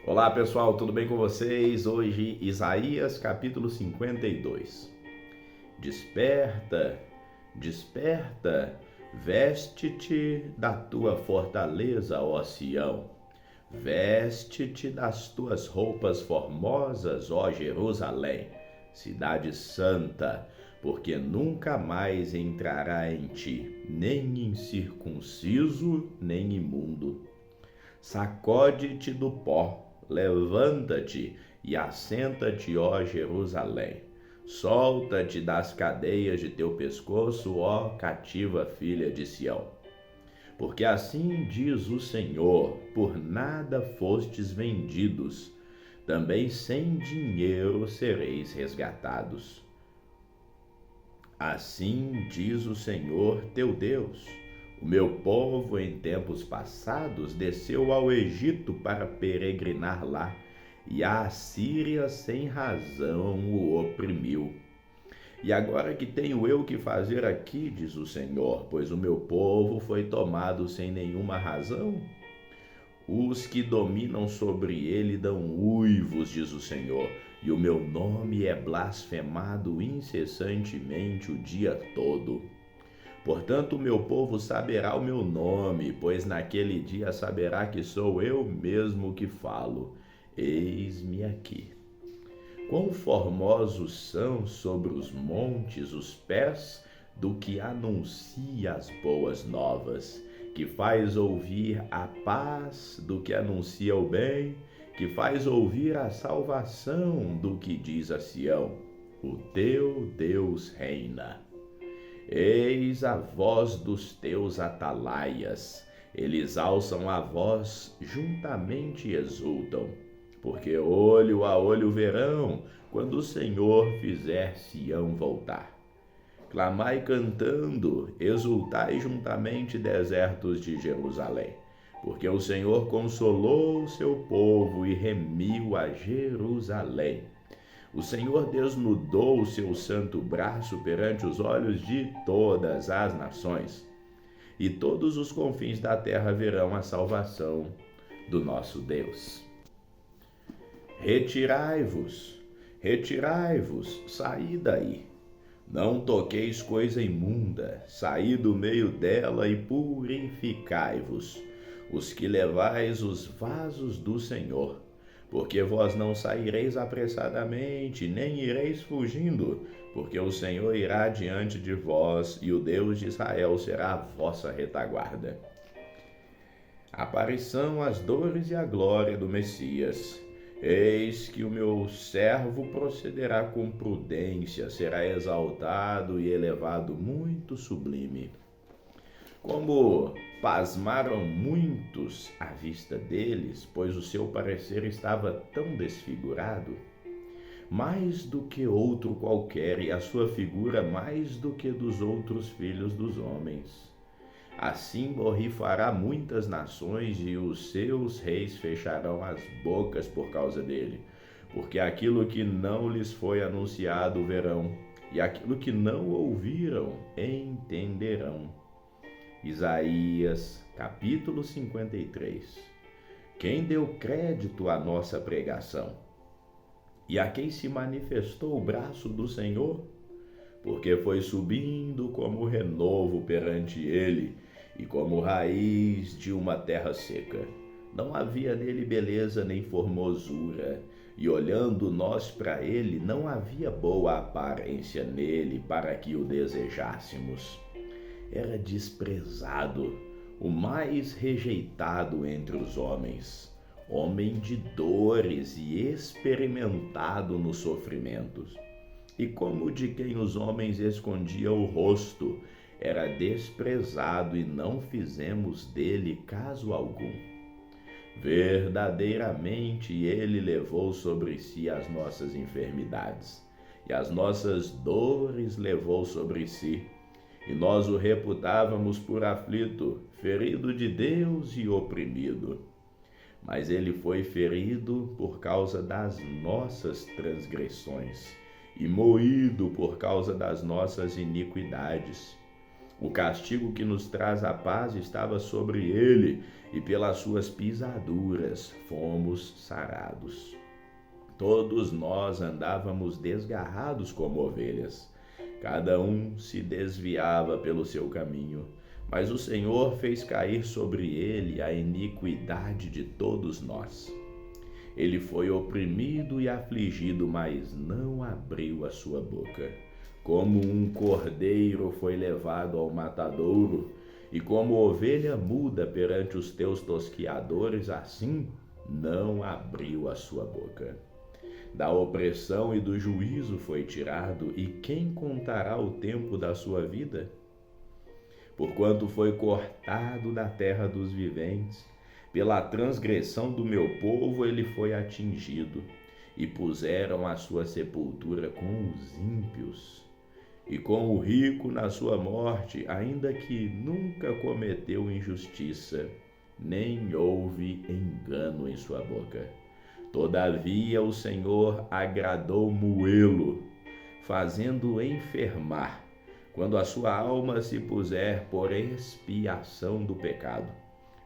Olá pessoal, tudo bem com vocês? Hoje, Isaías capítulo 52. Desperta, desperta, veste-te da tua fortaleza, ó Sião. Veste-te das tuas roupas formosas, ó Jerusalém, cidade santa, porque nunca mais entrará em ti, nem incircunciso, nem imundo. Sacode-te do pó, levanta-te e assenta-te, ó Jerusalém. Solta-te das cadeias de teu pescoço, ó cativa filha de Sião. Porque assim diz o Senhor: por nada fostes vendidos, também sem dinheiro sereis resgatados. Assim diz o Senhor teu Deus: o meu povo em tempos passados desceu ao Egito para peregrinar lá, e a Assíria sem razão o oprimiu. E agora que tenho eu que fazer aqui, diz o Senhor, pois o meu povo foi tomado sem nenhuma razão? Os que dominam sobre ele dão uivos, diz o Senhor, e o meu nome é blasfemado incessantemente o dia todo. Portanto, o meu povo saberá o meu nome, pois naquele dia saberá que sou eu mesmo que falo. Eis-me aqui. Quão formosos são sobre os montes os pés do que anuncia as boas novas, que faz ouvir a paz do que anuncia o bem, que faz ouvir a salvação do que diz a Sião: o teu Deus reina. Eis a voz dos teus atalaias, eles alçam a voz, juntamente exultam, porque olho a olho verão, quando o Senhor fizer Sião voltar. Clamai cantando, exultai juntamente, desertos de Jerusalém, porque o Senhor consolou o seu povo e remiu a Jerusalém. O Senhor desnudou o seu santo braço perante os olhos de todas as nações, e todos os confins da terra verão a salvação do nosso Deus. Retirai-vos, retirai-vos, saí daí. Não toqueis coisa imunda, saí do meio dela e purificai-vos, os que levais os vasos do Senhor. Porque vós não saireis apressadamente, nem ireis fugindo, porque o Senhor irá diante de vós, e o Deus de Israel será a vossa retaguarda. Aparição, as dores e a glória do Messias. Eis que o meu servo procederá com prudência, será exaltado e elevado muito sublime. Como pasmaram muitos à vista deles, pois o seu parecer estava tão desfigurado, mais do que outro qualquer, e a sua figura mais do que dos outros filhos dos homens. Assim borrifará muitas nações, e os seus reis fecharão as bocas por causa dele, porque aquilo que não lhes foi anunciado verão, e aquilo que não ouviram entenderão. Isaías, capítulo 53. Quem deu crédito à nossa pregação? E a quem se manifestou o braço do Senhor? Porque foi subindo como renovo perante ele, e como raiz de uma terra seca. Não havia nele beleza nem formosura, e olhando nós para ele, não havia boa aparência nele para que o desejássemos. Era desprezado, o mais rejeitado entre os homens, homem de dores e experimentado nos sofrimentos. E como de quem os homens escondiam o rosto, era desprezado e não fizemos dele caso algum. Verdadeiramente ele levou sobre si as nossas enfermidades, e as nossas dores levou sobre si. E nós o reputávamos por aflito, ferido de Deus e oprimido. Mas ele foi ferido por causa das nossas transgressões, e moído por causa das nossas iniquidades. O castigo que nos traz a paz estava sobre ele, e pelas suas pisaduras fomos sarados. Todos nós andávamos desgarrados como ovelhas. Cada um se desviava pelo seu caminho, mas o Senhor fez cair sobre ele a iniquidade de todos nós. Ele foi oprimido e afligido, mas não abriu a sua boca. Como um cordeiro foi levado ao matadouro, e como ovelha muda perante os teus tosquiadores, assim não abriu a sua boca. Da opressão e do juízo foi tirado, e quem contará o tempo da sua vida? Porquanto foi cortado da terra dos viventes, pela transgressão do meu povo ele foi atingido, e puseram a sua sepultura com os ímpios, e com o rico na sua morte, ainda que nunca cometeu injustiça, nem houve engano em sua boca. Todavia o Senhor agradou moê-lo, fazendo enfermar, quando a sua alma se puser por expiação do pecado.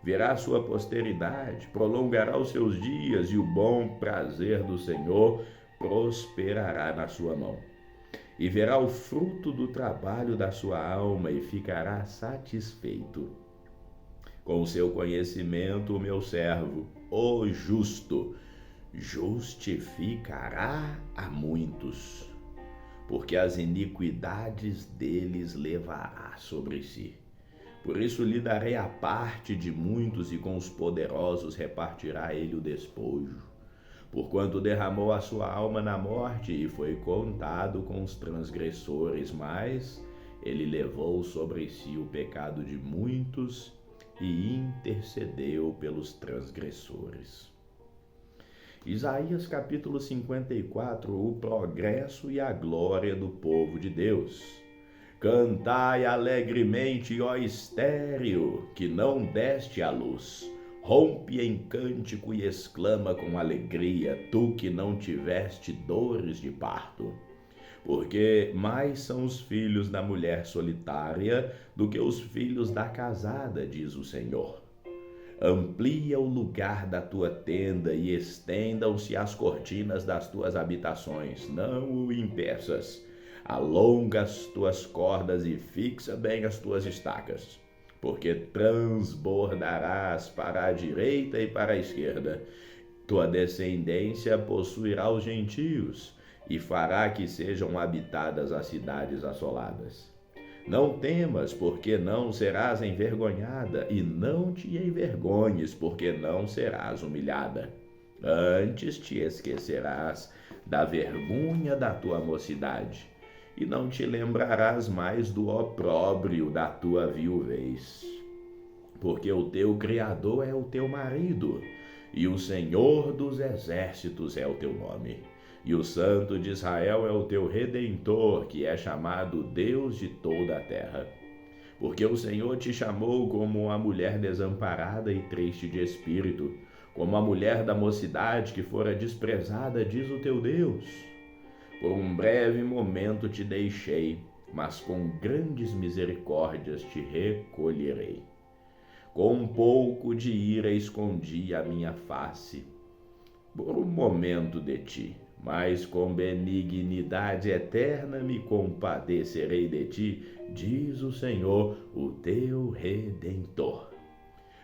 Verá a sua posteridade, prolongará os seus dias, e o bom prazer do Senhor prosperará na sua mão. E verá o fruto do trabalho da sua alma, e ficará satisfeito. Com o seu conhecimento, o meu servo, o justo, justificará a muitos, porque as iniquidades deles levará sobre si. Por isso lhe darei a parte de muitos, e com os poderosos repartirá ele o despojo. Porquanto derramou a sua alma na morte, e foi contado com os transgressores, mas ele levou sobre si o pecado de muitos e intercedeu pelos transgressores. Isaías capítulo 54, o progresso e a glória do povo de Deus. Cantai alegremente, ó estéril, que não deste à luz. Rompe em cântico e exclama com alegria, tu que não tiveste dores de parto. Porque mais são os filhos da mulher solitária do que os filhos da casada, diz o Senhor. Amplia o lugar da tua tenda e estendam-se as cortinas das tuas habitações. Não o impeças. Alonga as tuas cordas e fixa bem as tuas estacas. Porque transbordarás para a direita e para a esquerda. Tua descendência possuirá os gentios e fará que sejam habitadas as cidades assoladas. Não temas, porque não serás envergonhada, e não te envergonhes, porque não serás humilhada. Antes te esquecerás da vergonha da tua mocidade, e não te lembrarás mais do opróbrio da tua viuvez. Porque o teu Criador é o teu marido, e o Senhor dos exércitos é o teu nome. E o Santo de Israel é o teu Redentor, que é chamado Deus de toda a terra. Porque o Senhor te chamou como a mulher desamparada e triste de espírito, como a mulher da mocidade que fora desprezada, diz o teu Deus. Por um breve momento te deixei, mas com grandes misericórdias te recolherei. Com um pouco de ira escondi a minha face, por um momento de ti, mas com benignidade eterna me compadecerei de ti, diz o Senhor, o teu Redentor.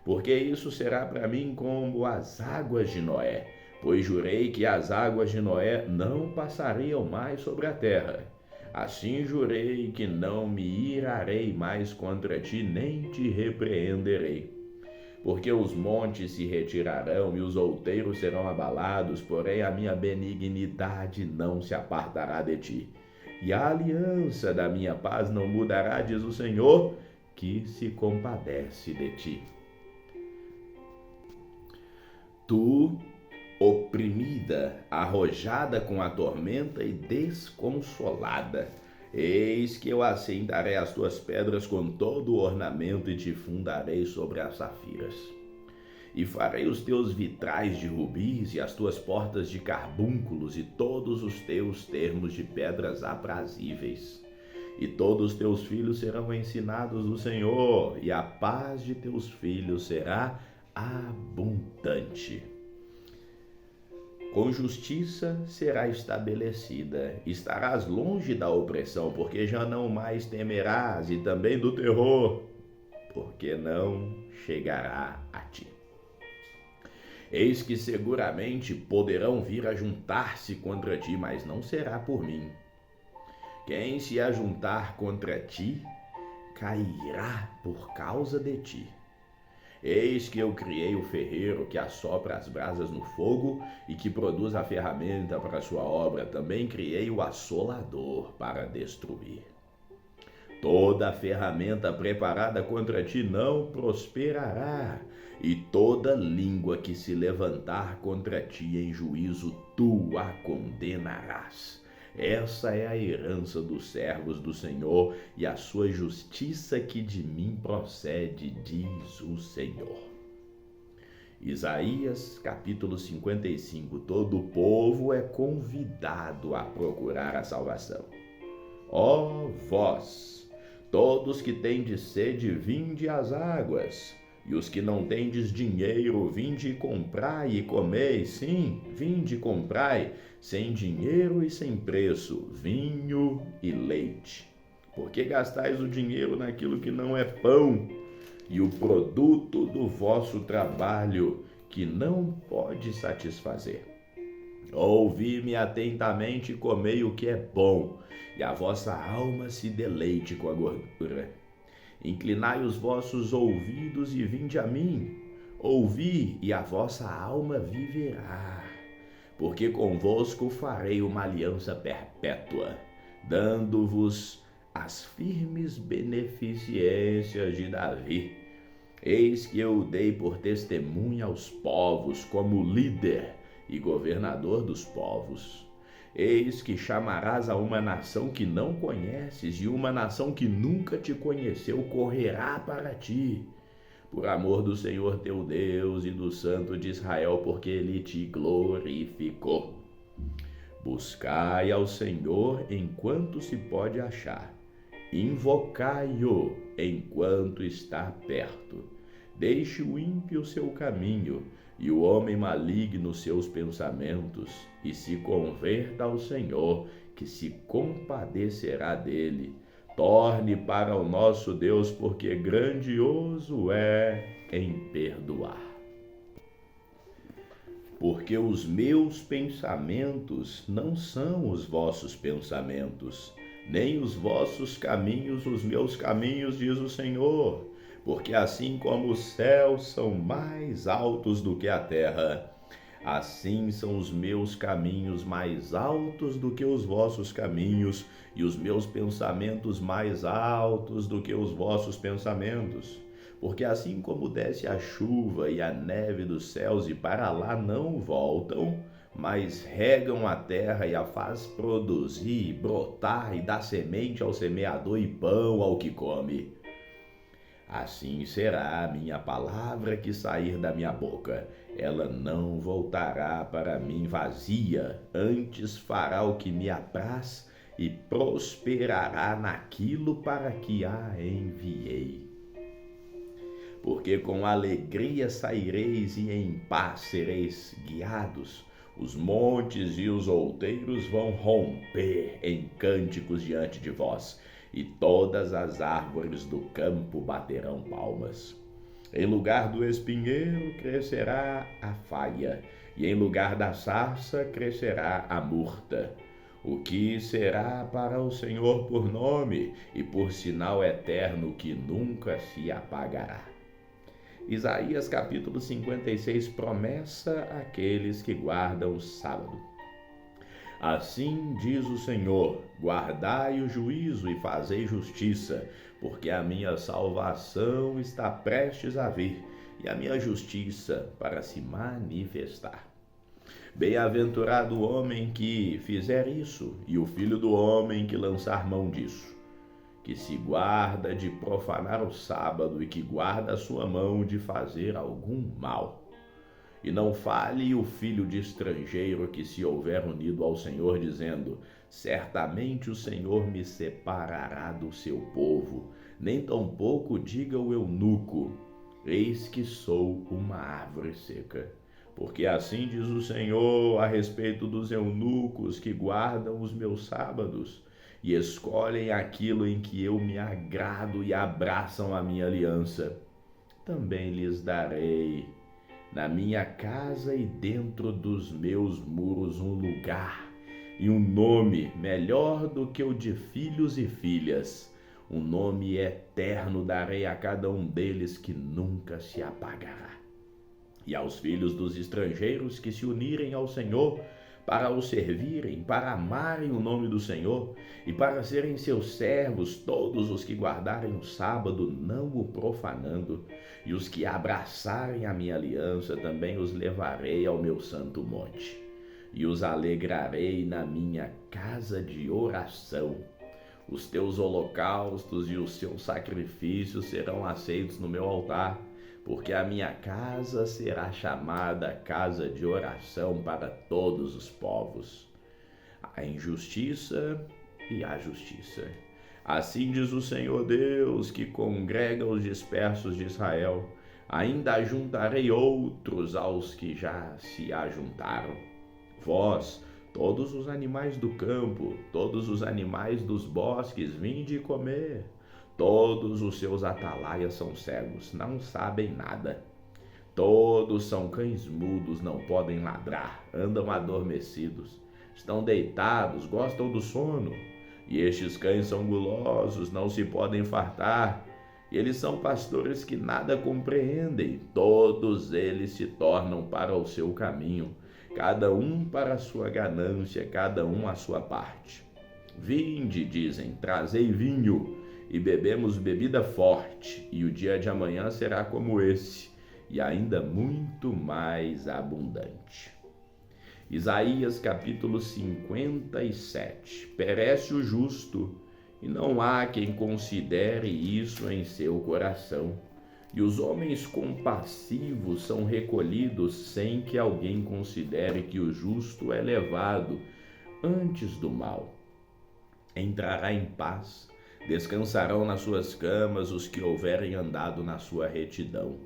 Porque isso será para mim como as águas de Noé, pois jurei que as águas de Noé não passariam mais sobre a terra. Assim jurei que não me irarei mais contra ti, nem te repreenderei. Porque os montes se retirarão e os outeiros serão abalados, porém a minha benignidade não se apartará de ti. E a aliança da minha paz não mudará, diz o Senhor, que se compadece de ti. Tu, oprimida, arrojada com a tormenta e desconsolada, eis que eu assentarei as tuas pedras com todo o ornamento e te fundarei sobre as safiras. E farei os teus vitrais de rubis e as tuas portas de carbúnculos e todos os teus termos de pedras aprazíveis. e todos teus filhos serão ensinados do Senhor, e a paz de teus filhos será abundante. Com justiça será estabelecida, estarás longe da opressão, porque já não mais temerás, e também do terror, porque não chegará a ti. Eis que seguramente poderão vir a juntar-se contra ti, mas não será por mim. Quem se ajuntar contra ti, cairá por causa de ti. Eis que eu criei o ferreiro que assopra as brasas no fogo e que produz a ferramenta para a sua obra. Também criei o assolador para destruir. Toda a ferramenta preparada contra ti não prosperará, e toda língua que se levantar contra ti em juízo tu a condenarás. Essa é a herança dos servos do Senhor e a sua justiça que de mim procede, diz o Senhor. Isaías capítulo 55. Todo o povo é convidado a procurar a salvação. Ó vós, todos que tendes sede, vinde às águas. E os que não tendes dinheiro, vinde e comprai e comei. Sim, vinde e comprai, sem dinheiro e sem preço, vinho e leite. Porque gastais o dinheiro naquilo que não é pão, e o produto do vosso trabalho, que não pode satisfazer. Ouvi-me atentamente e comei o que é bom, e a vossa alma se deleite com a gordura. Inclinai os vossos ouvidos e vinde a mim. Ouvi, e a vossa alma viverá. Porque convosco farei uma aliança perpétua, dando-vos as firmes beneficências de Davi. Eis que eu o dei por testemunha aos povos, como líder e governador dos povos. Eis que chamarás a uma nação que não conheces, e uma nação que nunca te conheceu correrá para ti, por amor do Senhor teu Deus e do Santo de Israel, porque ele te glorificou. Buscai ao Senhor enquanto se pode achar, invocai-o enquanto está perto. Deixe o ímpio seu caminho, e o homem maligno seus pensamentos, e se converta ao Senhor, que se compadecerá dele. Torne para o nosso Deus, porque grandioso é em perdoar. Porque os meus pensamentos não são os vossos pensamentos, nem os vossos caminhos os meus caminhos, diz o Senhor. Porque assim como os céus são mais altos do que a terra, assim são os meus caminhos mais altos do que os vossos caminhos, e os meus pensamentos mais altos do que os vossos pensamentos. Porque assim como desce a chuva e a neve dos céus e para lá não voltam, mas regam a terra e a faz produzir, brotar e dá semente ao semeador e pão ao que come, assim será a minha palavra que sair da minha boca. Ela não voltará para mim vazia, antes fará o que me apraz e prosperará naquilo para que a enviei. Porque com alegria saireis e em paz sereis guiados. Os montes e os outeiros vão romper em cânticos diante de vós, e todas as árvores do campo baterão palmas. Em lugar do espinheiro crescerá a faia, e em lugar da sarça crescerá a murta. O que será para o Senhor por nome e por sinal eterno que nunca se apagará. Isaías capítulo 56, promessa àqueles que guardam o sábado. Assim diz o Senhor: guardai o juízo e fazei justiça, porque a minha salvação está prestes a vir, e a minha justiça para se manifestar. Bem-aventurado o homem que fizer isso, e o filho do homem que lançar mão disso, que se guarda de profanar o sábado e que guarda a sua mão de fazer algum mal. E não fale o filho de estrangeiro que se houver unido ao Senhor, dizendo: certamente o Senhor me separará do seu povo. Nem tampouco diga o eunuco: eis que sou uma árvore seca. Porque assim diz o Senhor a respeito dos eunucos que guardam os meus sábados e escolhem aquilo em que eu me agrado e abraçam a minha aliança. Também lhes darei na minha casa e dentro dos meus muros um lugar e um nome melhor do que o de filhos e filhas. Um nome eterno darei a cada um deles que nunca se apagará. E aos filhos dos estrangeiros que se unirem ao Senhor, para o servirem, para amarem o nome do Senhor e para serem seus servos, todos os que guardarem o sábado, não o profanando, e os que abraçarem a minha aliança, também os levarei ao meu santo monte, e os alegrarei na minha casa de oração. Os teus holocaustos e os seus sacrifícios serão aceitos no meu altar, porque a minha casa será chamada casa de oração para todos os povos. A injustiça e a justiça. Assim diz o Senhor Deus, que congrega os dispersos de Israel. Ainda ajuntarei outros aos que já se ajuntaram. Vós, todos os animais do campo, todos os animais dos bosques, vinde comer. Todos os seus atalaias são cegos, não sabem nada. Todos são cães mudos, não podem ladrar, andam adormecidos. Estão deitados, gostam do sono. E estes cães são gulosos, não se podem fartar. E eles são pastores que nada compreendem. Todos eles se tornam para o seu caminho, cada um para a sua ganância, cada um a sua parte. Vinde, dizem, trazei vinho, e bebemos bebida forte, e o dia de amanhã será como esse, e ainda muito mais abundante. Isaías capítulo 57. Perece o justo, e não há quem considere isso em seu coração. E os homens compassivos são recolhidos sem que alguém considere que o justo é levado antes do mal. Entrará em paz, descansarão nas suas camas os que houverem andado na sua retidão.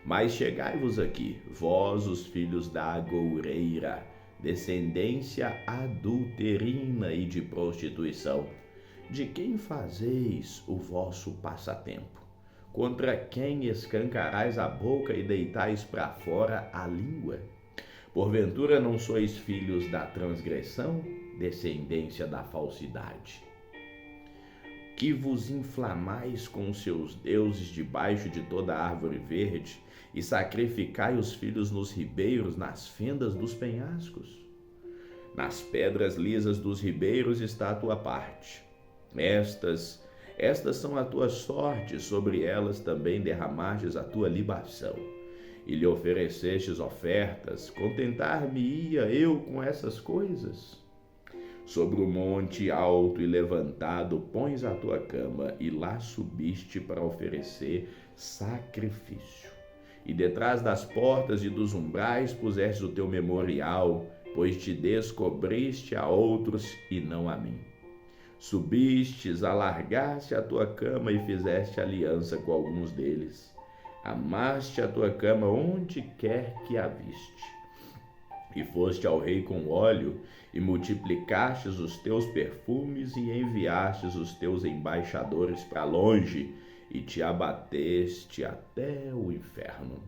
Mas chegai-vos aqui, vós os filhos da agoureira, descendência adulterina e de prostituição. De quem fazeis o vosso passatempo? Contra quem escancarais a boca e deitais para fora a língua? Porventura não sois filhos da transgressão, descendência da falsidade? Que vos inflamais com seus deuses debaixo de toda árvore verde, e sacrificai os filhos nos ribeiros, nas fendas dos penhascos? Nas pedras lisas dos ribeiros está a tua parte. Estas são a tua sorte, sobre elas também derramastes a tua libação. E lhe oferecestes ofertas, contentar-me-ia eu com essas coisas? Sobre o monte alto e levantado pões a tua cama, e lá subiste para oferecer sacrifício. E detrás das portas e dos umbrais puseste o teu memorial, pois te descobriste a outros e não a mim. Subistes, alargaste a tua cama e fizeste aliança com alguns deles. Amaste a tua cama onde quer que a viste. E foste ao rei com óleo, e multiplicastes os teus perfumes, e enviastes os teus embaixadores para longe, e te abateste até o inferno.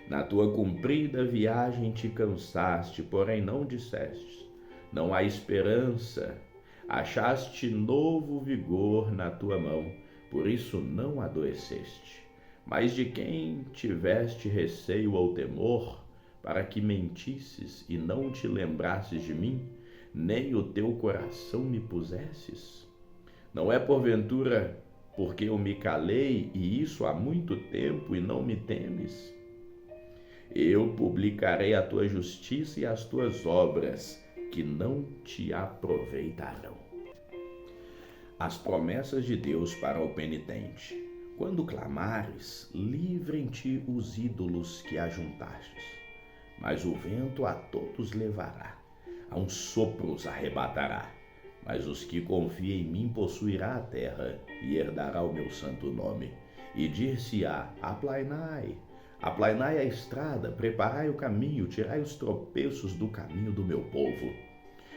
Na tua comprida viagem te cansaste, porém não disseste: não há esperança. Achaste novo vigor na tua mão, por isso não adoeceste. Mas de quem tiveste receio ou temor, para que mentisses e não te lembrasses de mim, nem o teu coração me pusesses? Não é porventura porque eu me calei, e isso há muito tempo, e não me temes? Eu publicarei a tua justiça e as tuas obras, que não te aproveitarão. As promessas de Deus para o penitente. Quando clamares, livrem-te os ídolos que ajuntastes. mas o vento a todos levará, a um sopro os arrebatará. Mas os que confiam em mim possuirá a terra e herdará o meu santo nome. E dir-se-á: aplainai, aplainai a estrada, preparai o caminho, tirai os tropeços do caminho do meu povo.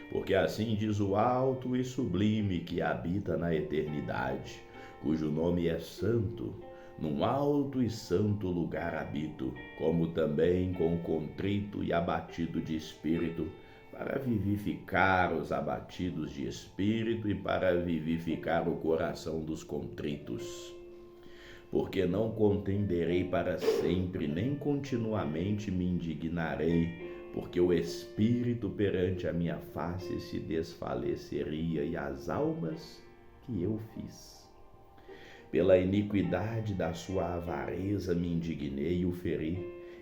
Porque assim diz o alto e sublime que habita na eternidade, cujo nome é santo. Num alto e santo lugar habito, como também com o contrito e abatido de espírito, para vivificar os abatidos de espírito e para vivificar o coração dos contritos. Porque não contenderei para sempre, nem continuamente me indignarei, porque o espírito perante a minha face se desfaleceria e as almas que eu fiz. Pela iniquidade da sua avareza me indignei e o feri.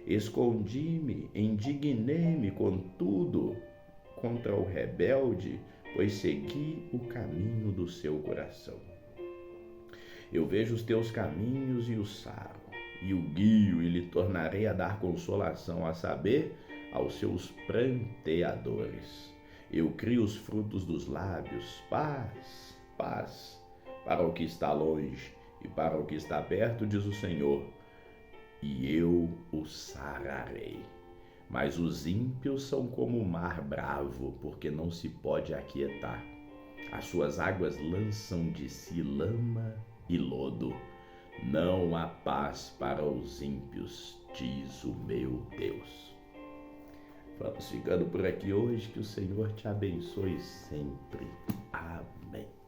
Escondi-me, indignei-me, contudo, contra o rebelde, pois segui o caminho do seu coração. Eu vejo os teus caminhos e o saro, e o guio, e lhe tornarei a dar consolação, a saber, aos seus pranteadores. Eu crio os frutos dos lábios, paz, paz, para o que está longe e para o que está perto, diz o Senhor, e eu o sararei. Mas os ímpios são como o mar bravo, porque não se pode aquietar. As suas águas lançam de si lama e lodo. Não há paz para os ímpios, diz o meu Deus. Vamos ficando por aqui hoje, que o Senhor te abençoe sempre. Amém.